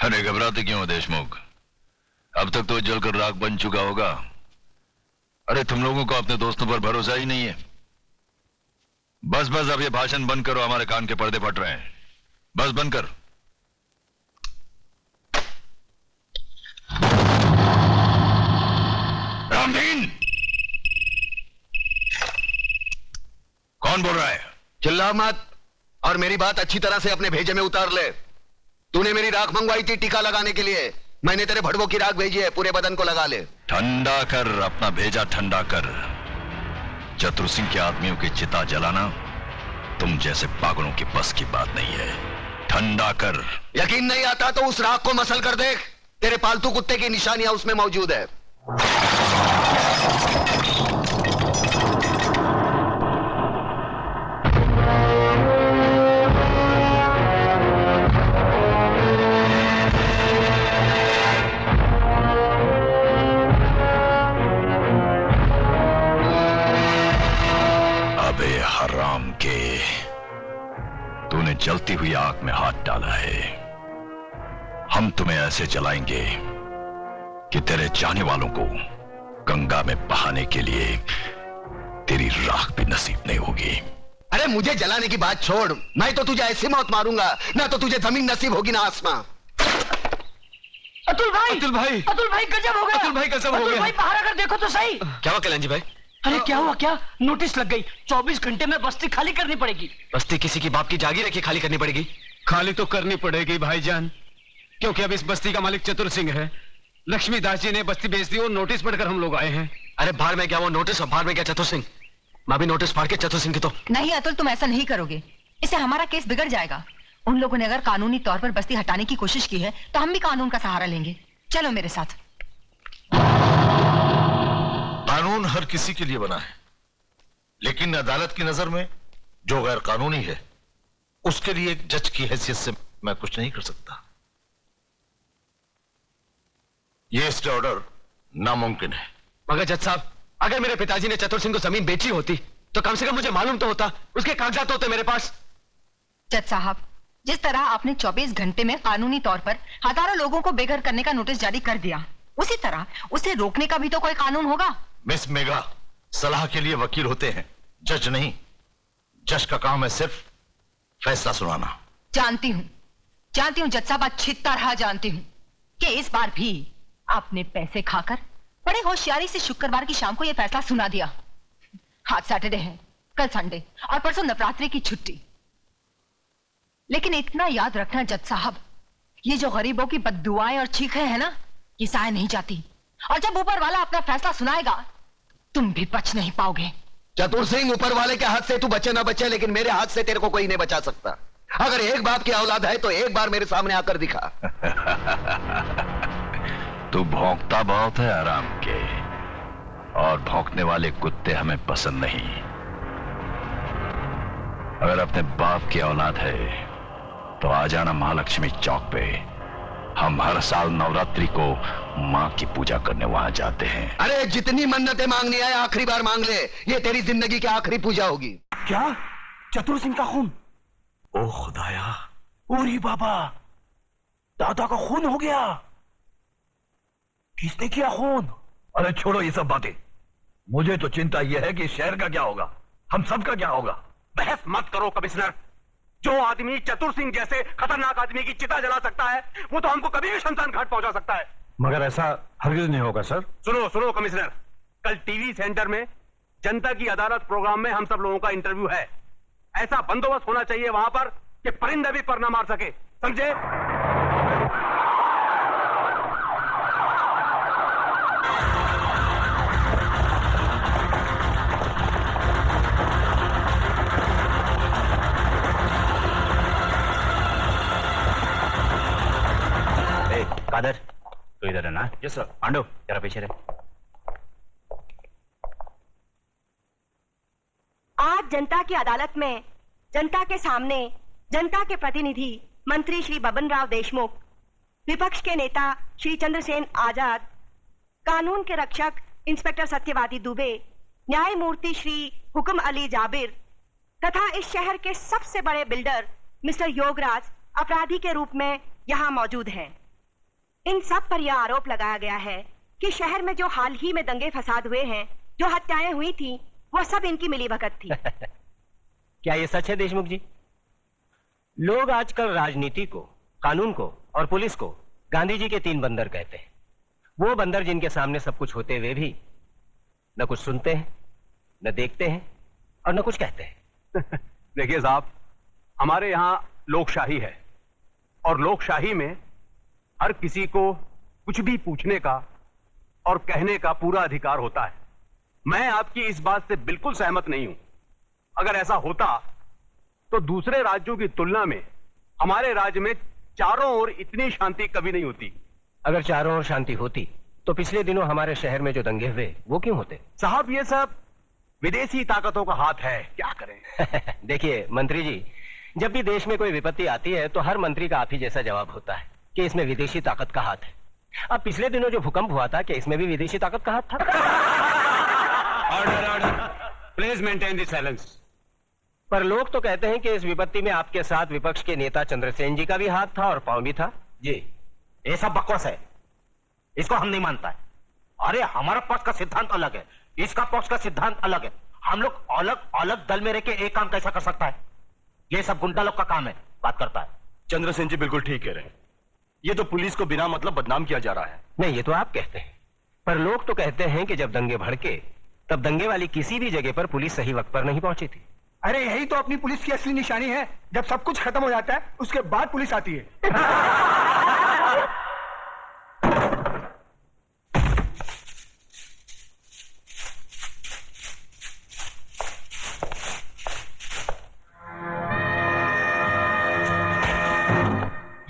अरे घबराते क्यों हो देशमुख? अब तक तो जलकर राख बन चुका होगा। अरे तुम लोगों को अपने दोस्तों पर भरोसा ही नहीं है। बस बस अब ये भाषण बंद करो, हमारे कान के पर्दे फट रहे हैं। बस बंद कर। रामदीन, कौन बोल रहा है? चिल्ला मत और मेरी बात अच्छी तरह से अपने भेजे में उतार ले। तूने मेरी राख मंगवाई थी टीका लगाने के लिए, मैंने तेरे भड़वों की राख भेजी है, पूरे बदन को लगा ले। ठंडा कर, अपना भेजा ठंडा कर। चतुर सिंह के आदमियों की चिता जलाना तुम जैसे पागलों की बस की बात नहीं है। ठंडा कर। यकीन नहीं आता तो उस राख को मसल कर देख, तेरे पालतू कुत्ते की निशानियां उसमें मौजूद है। हराम के, तूने जलती हुई आग में हाथ डाला है। हम तुम्हें ऐसे जलाएंगे कि तेरे चाहने वालों को गंगा में बहाने के लिए तेरी राख भी नसीब नहीं होगी। अरे मुझे जलाने की बात छोड़, मैं तो तुझे ऐसी मौत मारूंगा ना तो तुझे जमीन नसीब होगी ना आसमां। अतुल भाई, अतुल भाई, अतुल भाई गजब हो गया। अतुल भाई गजब हो गया। अतुल भाई बाहर आकर देखो तो सही। क्या हुआ कल्याण जी भाई? अरे क्या हुआ? क्या नोटिस लग गई, 24 घंटे में बस्ती खाली करनी पड़ेगी। बस्ती किसी की बाप की जागीर है कि खाली करनी पड़ेगी? खाली तो करनी पड़ेगी भाईजान, क्योंकि अब इस बस्ती का मालिक चतुर सिंह है। लक्ष्मीदास जी ने बस्ती बेच दी और नोटिस पढ़कर हम लोग आए हैं। अरे बाहर में क्या वो नोटिस और बाहर में क्या चतुर सिंह? मैं भी नोटिस फाड़ के चतुर सिंह की तो नहीं अतुल, तुम ऐसा नहीं करोगे, इससे हमारा केस बिगड़ जाएगा। उन लोगों ने अगर कानूनी तौर पर बस्ती हटाने की कोशिश की है तो हम भी कानून का सहारा लेंगे। चलो मेरे साथ। कानून हर किसी के लिए बना है, लेकिन अदालत की नजर में जो गैर कानूनी है उसके लिए एक जज की हैसियत से मैं कुछ नहीं कर सकता। यह स्टे ऑर्डर नामुमकिन है। मगर जज साहब, अगर मेरे पिताजी ने चतुर सिंह को जमीन बेची होती तो कम से कम मुझे मालूम तो होता, उसके कागजात होते मेरे पास। जज साहब, जिस तरह आपने 24 घंटे में कानूनी तौर पर हजारों लोगों को बेघर करने का नोटिस जारी कर दिया, उसी तरह उसे रोकने का भी तो कोई कानून होगा। मिस मेघा, सलाह के लिए वकील होते हैं, जज नहीं। जज का काम है सिर्फ फैसला सुनाना। जानती हूँ जज साहब, अच्छी तरह जानती हूँ कि इस बार भी आपने पैसे खाकर बड़े होशियारी से शुक्रवार की शाम को यह फैसला सुना दिया। आज सैटरडे है, कल संडे और परसों नवरात्रि की छुट्टी। लेकिन इतना याद रखना जज साहब, ये जो गरीबों की बद्दुआएं और चीखें हैं ना, ये साए नहीं जाती। और जब ऊपर वाला अपना फैसला सुनाएगा तुम भी बच नहीं पाओगे। चतुर सिंह, ऊपर वाले के हाथ से तू बचे ना बचे, लेकिन मेरे हाथ से तेरे को कोई नहीं बचा सकता। अगर एक बाप की औलाद है तो एक बार मेरे सामने आकर दिखा। तू भौंकता बहुत है आराम के, और भौंकने वाले कुत्ते हमें पसंद नहीं। अगर अपने बाप की औलाद है तो आ जाना महालक्ष्मी चौक पे। हम हर साल नवरात्रि को माँ की पूजा करने वहां जाते हैं। अरे जितनी मन्नतें मांगनी है आखिरी बार मांग ले, ये तेरी जिंदगी की आखिरी पूजा होगी। क्या चतुर सिंह का खून? ओ खुदाया, ओरी बाबा, दादा का खून हो गया। किसने किया खून? अरे छोड़ो ये सब बातें, मुझे तो चिंता यह है कि शहर का क्या होगा, हम सब का क्या होगा। बहस मत करो कमिश्नर। जो आदमी चतुर सिंह जैसे खतरनाक आदमी की चिता जला सकता है, वो तो हमको कभी भी शमशान घाट पहुंचा सकता है। मगर ऐसा हरगिज नहीं होगा सर। सुनो कमिश्नर, कल टीवी सेंटर में जनता की अदालत प्रोग्राम में हम सब लोगों का इंटरव्यू है। ऐसा बंदोबस्त होना चाहिए वहां पर कि परिंदे भी पर न मार सके, समझे? कादर, तो इधर है ना? Yes sir. पांडु, जरा पीछे रहे। आज जनता की अदालत में जनता के सामने जनता के प्रतिनिधि मंत्री श्री बबन राव देशमुख, विपक्ष के नेता श्री चंद्रसेन आजाद, कानून के रक्षक इंस्पेक्टर सत्यवादी दुबे, न्यायमूर्ति श्री हुक्म अली जाबिर तथा इस शहर के सबसे बड़े बिल्डर मिस्टर योगराज अपराधी के रूप में यहाँ मौजूद हैं। इन सब पर यह आरोप लगाया गया है कि शहर में जो हाल ही में दंगे फसाद हुए हैं, जो हत्याएं हुई थी, वो सब इनकी मिलीभगत थी। क्या ये सच है देशमुख जी? लोग आजकल राजनीति को, कानून को और पुलिस को गांधी जी के 3 बंदर कहते हैं। वो बंदर जिनके सामने सब कुछ होते हुए भी न कुछ सुनते हैं, न देखते हैं और न कुछ कहते हैं। देखिए साहब, हमारे यहां लोकशाही है और लोकशाही में हर किसी को कुछ भी पूछने का और कहने का पूरा अधिकार होता है। मैं आपकी इस बात से बिल्कुल सहमत नहीं हूं। अगर ऐसा होता तो दूसरे राज्यों की तुलना में हमारे राज्य में चारों ओर इतनी शांति कभी नहीं होती। अगर चारों ओर शांति होती तो पिछले दिनों हमारे शहर में जो दंगे हुए वो क्यों होते? साहब, ये सब विदेशी ताकतों का हाथ है, क्या करें। देखिए मंत्री जी, जब भी देश में कोई विपत्ति आती है तो हर मंत्री का आप ही जैसा जवाब होता है कि इसमें विदेशी ताकत का हाथ है। अब पिछले दिनों जो भूकंप हुआ था, क्या इसमें भी विदेशी ताकत का हाथ था? Order, order, please maintain the silence. पर लोग तो कहते हैं कि इस विपत्ति में आपके साथ विपक्ष के नेता चंद्रसेन जी का भी हाथ था और पांव भी था। जी, ये सब बकवास है, इसको हम नहीं मानता है। अरे हमारा पक्ष का सिद्धांत अलग है, इसका पक्ष का सिद्धांत अलग है। हम लोग अलग अलग दल में रह के एक काम कैसा कर सकता है? ये सब गुंडा लोग का काम है, बात करता है। चंद्रसेन जी बिल्कुल ठीक कह रहे हैं। ये तो पुलिस को बिना मतलब बदनाम किया जा रहा है। नहीं, ये तो आप कहते हैं, पर लोग तो कहते हैं कि जब दंगे भड़के तब दंगे वाली किसी भी जगह पर पुलिस सही वक्त पर नहीं पहुंची थी। अरे यही तो अपनी पुलिस की असली निशानी है। जब सब कुछ खत्म हो जाता है उसके बाद पुलिस आती है।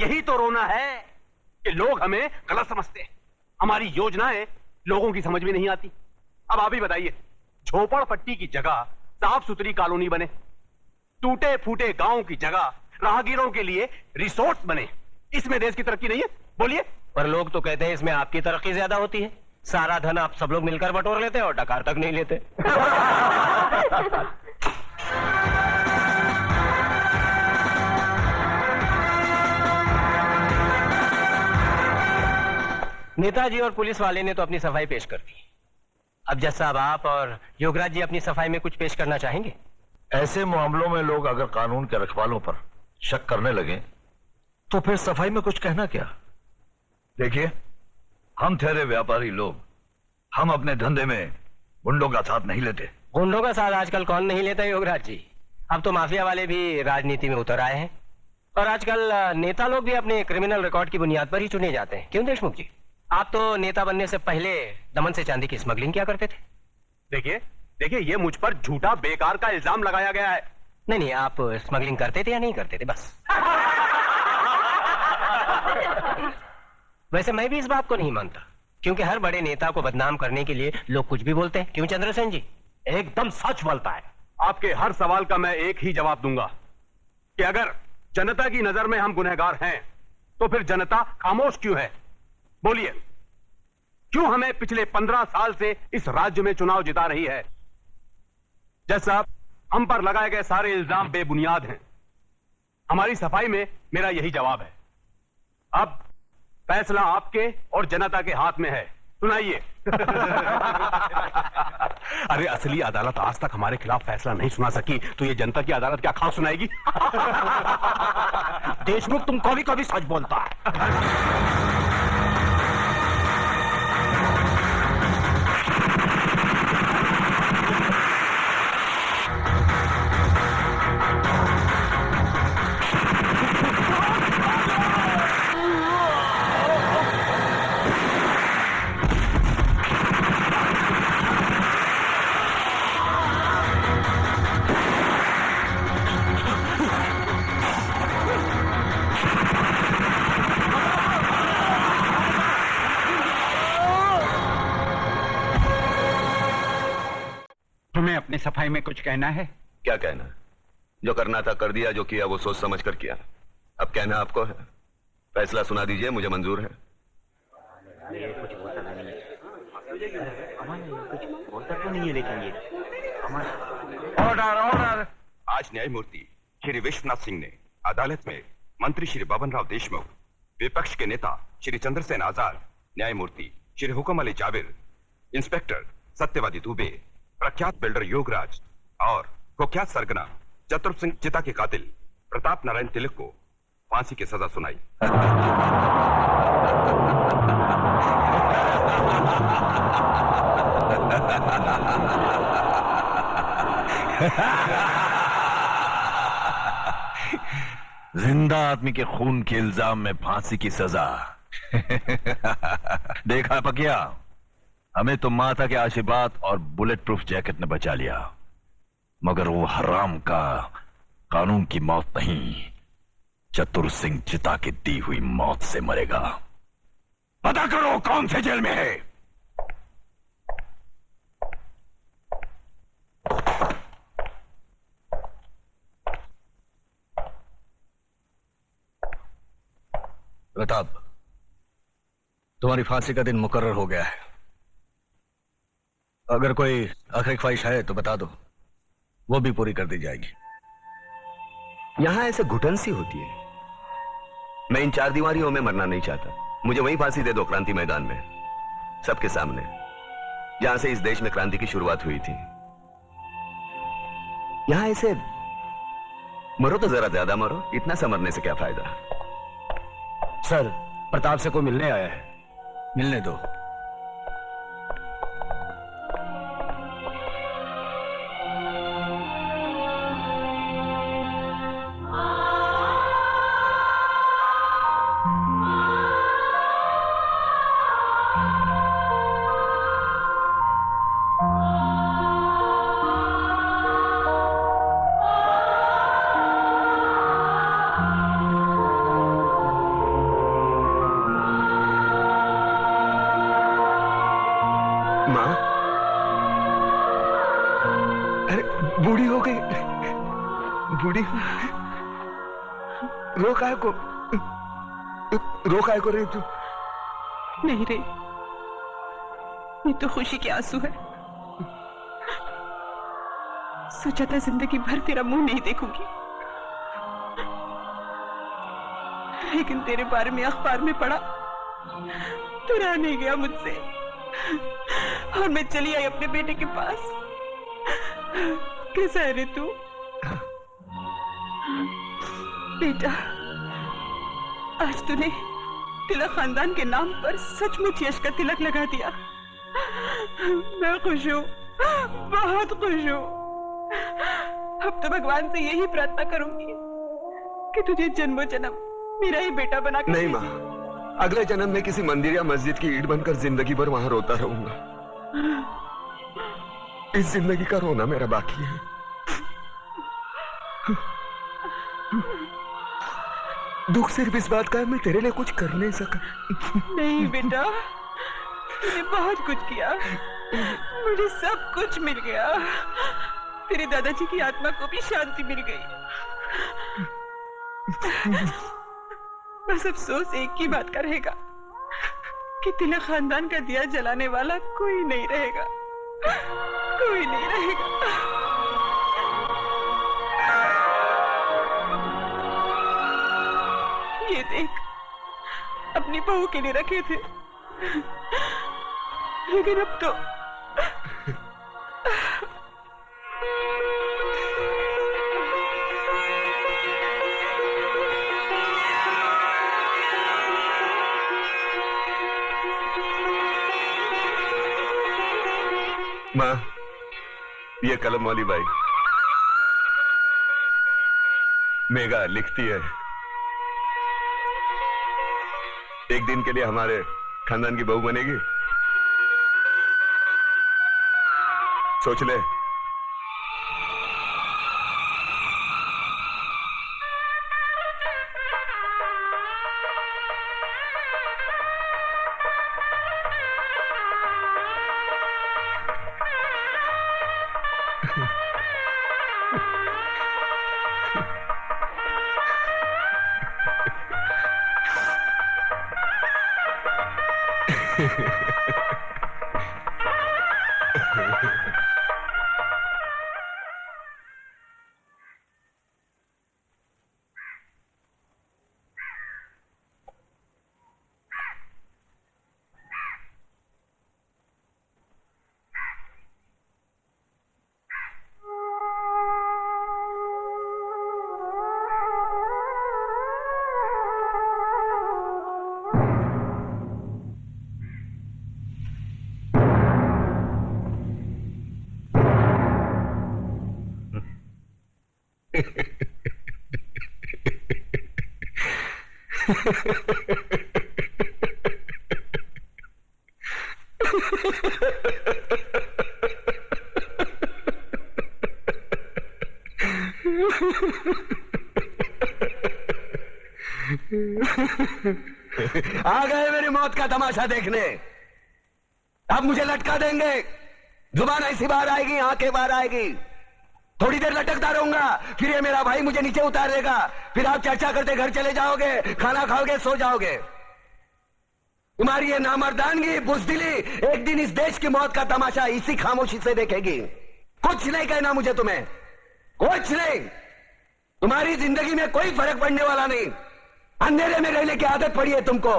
यही तो रोना है कि लोग हमें गलत समझते हैं। हमारी योजनाएं लोगों की समझ में नहीं आती। अब आप ही बताइए, झोपड़पट्टी की जगह साफ सुथरी कॉलोनी बने, टूटे फूटे गांव की जगह राहगीरों के लिए रिसोर्ट बने, इसमें देश की तरक्की नहीं है? बोलिए। पर लोग तो कहते हैं इसमें आपकी तरक्की ज्यादा होती है। सारा धन आप सब लोग मिलकर बटोर लेते हैं और डकार तक नहीं लेते। नेताजी और पुलिस वाले ने तो अपनी सफाई पेश कर दी। अब जज साहब, आप और योगराज जी अपनी सफाई में कुछ पेश करना चाहेंगे? ऐसे मामलों में लोग अगर कानून के रखवालों पर शक करने लगे तो फिर सफाई में कुछ कहना क्या? देखिए, हम ठहरे व्यापारी लोग, हम अपने धंधे में गुंडों का साथ नहीं लेते। गुंडों का साथ आजकल कौन नहीं लेता योगराज जी? अब तो माफिया वाले भी राजनीति में उतर आए हैं और आजकल नेता लोग भी अपने क्रिमिनल रिकॉर्ड की बुनियाद पर ही चुने जाते हैं। क्यों देशमुख जी, आप तो नेता बनने से पहले दमन से चांदी की स्मगलिंग क्या करते थे? देखिए, ये मुझ पर झूठा बेकार का इल्जाम लगाया गया है। नहीं, आप स्मगलिंग करते थे या नहीं करते थे? बस। वैसे मैं भी इस बात को नहीं मानता, क्योंकि हर बड़े नेता को बदनाम करने के लिए लोग कुछ भी बोलते हैं। क्यों चंद्रसेन जी? एकदम सच बोलता है। आपके हर सवाल का मैं एक ही जवाब दूंगा कि अगर जनता की नजर में हम गुनहगार हैं तो फिर जनता खामोश क्यों है? बोलिए, क्यों हमें पिछले 15 साल से इस राज्य में चुनाव जिता रही है? जज साहब, हम पर लगाए गए सारे इल्जाम बेबुनियाद हैं। हमारी सफाई में मेरा यही जवाब है। अब फैसला आपके और जनता के हाथ में है, सुनाइए। अरे असली अदालत आज तक हमारे खिलाफ फैसला नहीं सुना सकी तो ये जनता की अदालत क्या खास सुनाएगी? देशमुख, तुम कभी कभी सच बोलता है। तुम्हें अपनी सफाई में कुछ कहना है? क्या कहना? जो करना था कर दिया, जो किया वो सोच समझ कर किया। अब कहना आपको है। फैसला सुना दीजिए, मुझे मंजूर है। कुछ बोलता नहीं है, कुछ बोलता तो नहीं है, लेकिन ये ऑर्डर, ऑर्डर। आज न्यायमूर्ति श्री विश्वनाथ सिंह ने अदालत में मंत्री श्री बबन राव देशमुख, विपक्ष के नेता श्री चंद्रसेन आजाद, न्यायमूर्ति श्री हुकम अली जाबिर, इंस्पेक्टर सत्यवादी दुबे, प्रख्यात बिल्डर योगराज और कुख्यात सरगना चतुर सिंह चिता के कातिल प्रताप नारायण तिलक को फांसी की सजा सुनाई। जिंदा आदमी के खून के इल्जाम में फांसी की सजा। देखा पकिया, हमें तो माता के आशीर्वाद और बुलेट प्रूफ जैकेट ने बचा लिया, मगर वो हराम का कानून की मौत नहीं, चतुर सिंह चिता की दी हुई मौत से मरेगा। पता करो कौन से जेल में है। प्रताप, तुम्हारी फांसी का दिन मुकर्रर हो गया है। अगर कोई आखिरी ख्वाहिश है तो बता दो, वो भी पूरी कर दी जाएगी। यहां ऐसे घुटन सी होती है। मैं इन चार दीवारियों में मरना नहीं चाहता। मुझे वहीं फांसी दे दो, क्रांति मैदान में, सबके सामने, जहां से इस देश में क्रांति की शुरुआत हुई थी। यहां ऐसे मरो तो जरा ज्यादा मरो, इतना सा मरने से क्या फायदा। सर, प्रताप से कोई मिलने आया है, मिलने दो। बूढ़ी हो गई, बूढ़ी। रो काहे को रही तू? नहीं रे, ये तो खुशी के आंसू है। सोचा था जिंदगी भर तेरा मुंह नहीं देखूंगी, लेकिन तेरे बारे में अखबार में पढ़ा तो रहा नहीं गया मुझसे, और मैं चली आई अपने बेटे के पास। कैसा है रे तू? बेटा, आज तूने तिलक खानदान के नाम पर सचमुच यश का तिलक लगा दिया। मैं खुश हूँ, बहुत खुश हूँ। अब तो भगवान से यही प्रार्थना करूंगी कि तुझे जन्मों जन्म मेरा ही बेटा बना कर। नहीं माँ, अगले जन्म में किसी मंदिर या मस्जिद की ईंट बनकर जिंदगी भर वहां रोता रहूंगा। इस जिंदगी का रोना मेरा बाकी है। दुख सिर्फ इस बात का है, मैं तेरे लिए कुछ कर नहीं सका। नहीं बेटा, तूने बहुत कुछ किया, मुझे सब कुछ मिल गया। तेरे दादाजी की आत्मा को भी शांति मिल गई। बस अफसोस एक ही बात का रहेगा कि तिलक खानदान का दिया जलाने वाला कोई नहीं रहेगा, कोई नहीं रहेगा। ये देख, अपनी बहू के लिए रखे थे, लेकिन अब तो माँ, ये कलम वाली बाई मेघा लिखती है, एक दिन के लिए हमारे खानदान की बहू बनेगी। सोच ले। आ गए मेरी मौत का तमाशा देखने। अब मुझे लटका देंगे, जुबान ऐसी बाहर आएगी, आंखें बाहर आएगी, थोड़ी देर लटकता रहूंगा, फिर ये मेरा भाई मुझे नीचे उतार देगा, फिर आप चर्चा करते घर चले जाओगे, खाना खाओगे, सो जाओगे। तुम्हारी ये नामर्दानगी, बुज़दिली एक दिन इस देश की मौत का तमाशा इसी खामोशी से देखेगी। कुछ नहीं कहना मुझे तुम्हें, कुछ नहीं। तुम्हारी जिंदगी में कोई फर्क पड़ने वाला नहीं। अंधेरे में रहने की आदत पड़ी है तुमको,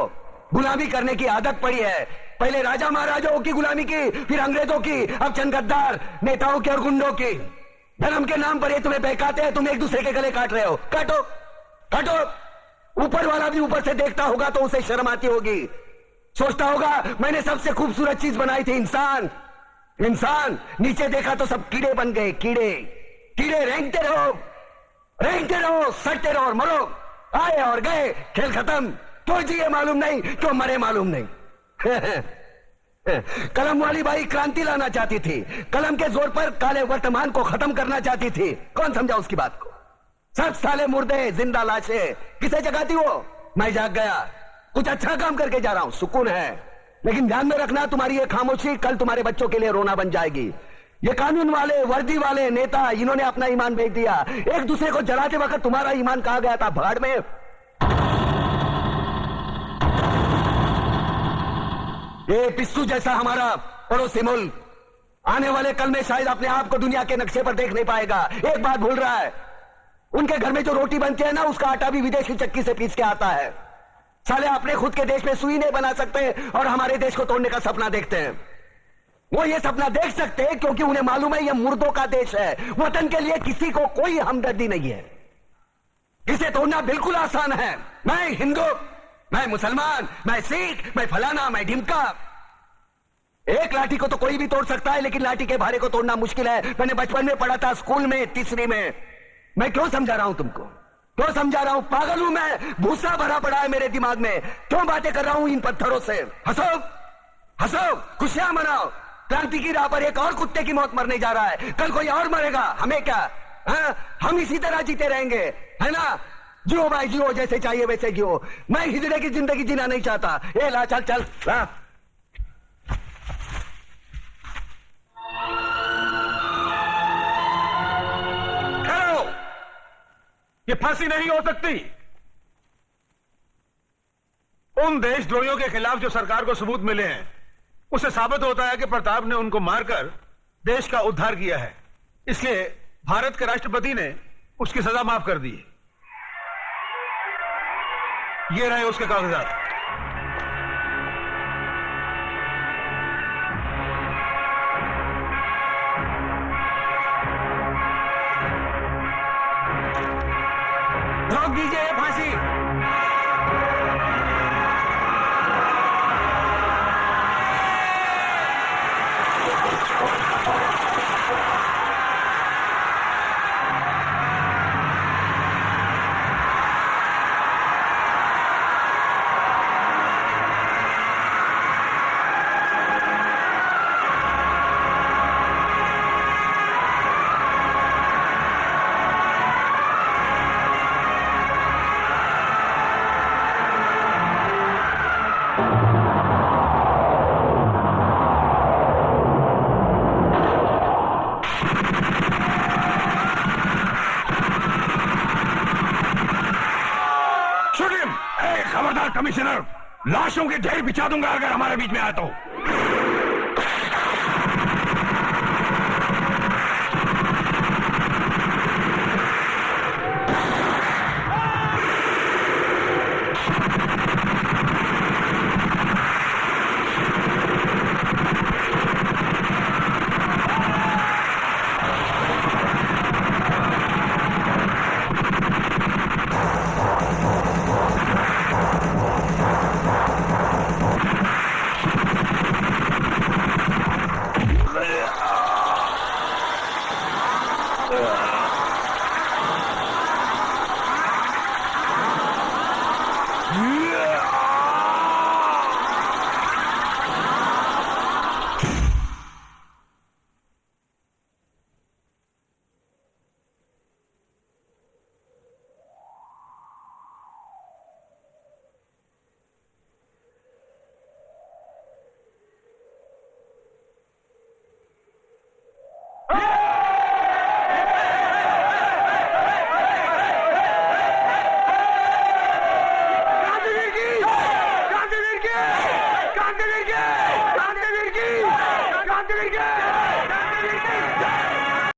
गुलामी करने की आदत पड़ी है। पहले राजा महाराजाओं की गुलामी की, फिर अंग्रेजों की, अब चंद गद्दार नेताओं की और गुंडों की। धर्म के नाम पर ये तुम्हें बहकाते हैं, तुम एक दूसरे के गले काट रहे हो। काटो काटो। ऊपर वाला भी ऊपर से देखता होगा तो उसे शर्म आती होगी, सोचता होगा मैंने सबसे खूबसूरत चीज बनाई थी, इंसान। इंसान नीचे देखा तो सब कीड़े बन गए, कीड़े। कीड़े रेंगते रहो, सटते रहो और मरो। आए और गए, खेल खत्म। क्यों जिए मालूम नहीं, क्यों मरे मालूम नहीं। कलम वाली बाई क्रांति लाना चाहती थी, कलम के जोर पर काले वर्तमान को खत्म करना चाहती थी। कौन समझा उसकी बात को? सब साले मुर्दे, जिंदा लाशें। किसे जगाती हो? मैं जाग गया, कुछ अच्छा काम करके जा रहा हूं, सुकून है। लेकिन ध्यान में रखना, तुम्हारी ये खामोशी कल तुम्हारे बच्चों के लिए रोना बन जाएगी। ये कानून वाले, वर्दी वाले नेता, इन्होंने अपना ईमान बेच दिया। एक दूसरे को जलाते वक्त तुम्हारा ईमान कहां गया था? भाड़ में। ये पिस्सू जैसा हमारा पड़ोसी मुल्क आने वाले कल में शायद अपने आप को दुनिया के नक्शे पर देख नहीं पाएगा। एक बात भूल रहा है, उनके घर में जो रोटी बनती है ना, उसका आटा भी विदेशी चक्की से पीस के आता है। साले अपने खुद के देश में सुई नहीं बना सकते और हमारे देश को तोड़ने का सपना देखते हैं। वो ये सपना देख सकते हैं क्योंकि उन्हें मालूम है ये मुर्दों का देश है। वतन के लिए किसी को कोई हमदर्दी नहीं है। इसे तोड़ना बिल्कुल आसान है। मैं हिंदू, मैं मुसलमान, मैं सिख, मैं फलाना, मैं ढिमका। एक लाठी को तो कोई भी तोड़ सकता है, लेकिन लाठी के भारे को तोड़ना मुश्किल है। मैंने बचपन में पढ़ा था, स्कूल में, तीसरी में। मैं क्यों समझा रहा हूं तुमको? क्यों समझा रहा हूं? पागल हूं मैं? भूसा भरा पड़ा है मेरे दिमाग में। क्यों बातें कर रहा हूं इन पत्थरों से? हंसो हंसो, खुशियां मनाओ। क्रांति की राह पर एक और कुत्ते की मौत मरने जा रहा है, कल कोई और मरेगा। हमें क्या? हम इसी तरह जीते रहेंगे, है ना? जियो भाई जियो, जैसे चाहिए वैसे जियो। मैं हिजड़े की जिंदगी जीना नहीं चाहता। ए ला, चल चल ला। ये फांसी नहीं हो सकती। उन देशद्रोहियों के खिलाफ जो सरकार को सबूत मिले हैं, उससे साबित होता है कि प्रताप ने उनको मारकर देश का उद्धार किया है। इसलिए भारत के राष्ट्रपति ने उसकी सजा माफ कर दी। ये रहे उसके कागजात। रोक दीजिए ये फांसी। कमिश्नर, लाशों के ढेर बिछा दूंगा अगर हमारे बीच में आया तो। क्रांति वीर की! क्रांति